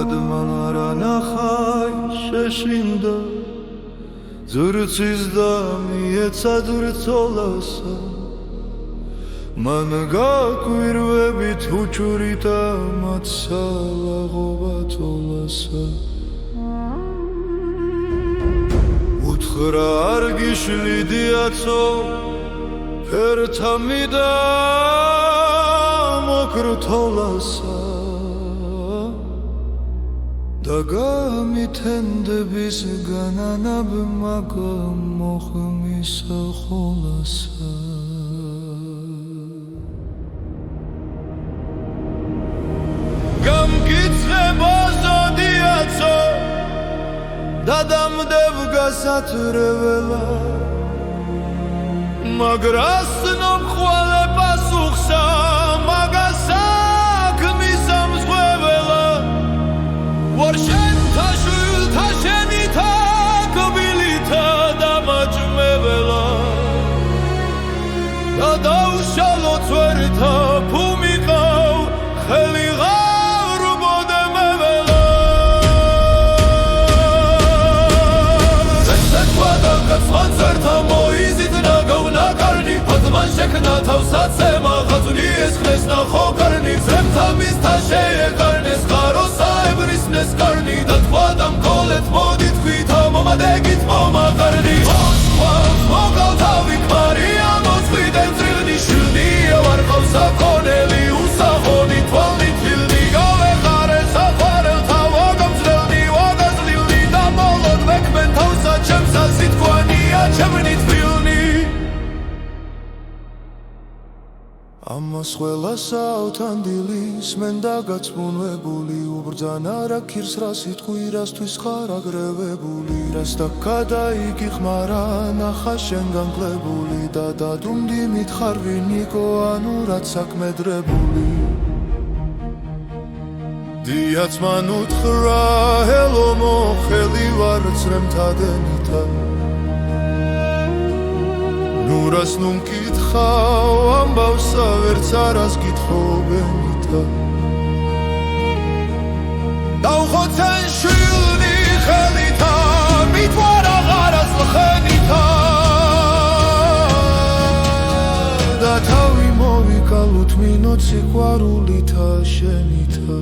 მან არა ნახაი შეშინდა ზურცის და მიეცა ძრწოლასა მან გაკვირვებით უჩურიტა მათსა ლაღობა თოლასა უთხრა არ გიშლიდიაცო ფერთა მიდა მოკრო თოლასა და გამითენდების განანაბ მაგა მოხმისა ხოლასა გამკითხება ზოდიაცო და დამდებ გასათრეველა მაგრას ნომხვალე პასუხსა მაგასა ქმისა მსხვეველა ვარშენთა შვილთა შენითა კბილითა დამაჭმეველა და დაუშალო წვერთა ფუმიყავ ხელი Concerta moizit na gona karni Patman shekna tavsat sema Khatuni esknes na kho karni Zemta mista sheye karnes Kharo saibris nes karni Dat vadam kolet modit Kvita moma degit moma karni Moskva mogal tavik Maria Moskviden zrilni Shilni var khavsa koneli Usahoni tvalni tvilni Gave khare safarel Tavogam zrelni Vagazlilni Da molod vekmen tavsa Chemsa sitkvani ჩემნით ფილნი ამას ყველას ავთანდილის მენ დაგაცმუნებული უბრძანა რა ქირს რა სიტყვი რასთვის ხარ აგრევებული რას დაკადაიგი ხმარა ნახა შენ განკლებული და დადუმდი მითხარ ვინიკო ანუ რაც საქმედრებული დიაც მან უთხრა ჰელო მოხელი ვარ წრემთადენითა ნურას ნუ მკითხავ ამბავსა ვერც არას გითხოვენითა დავხოცენ შვილნი ხელითა მითვარ აღარას ლხენითა და თავი მოვიკალოთ მინოთ სიყვარულითა შენითა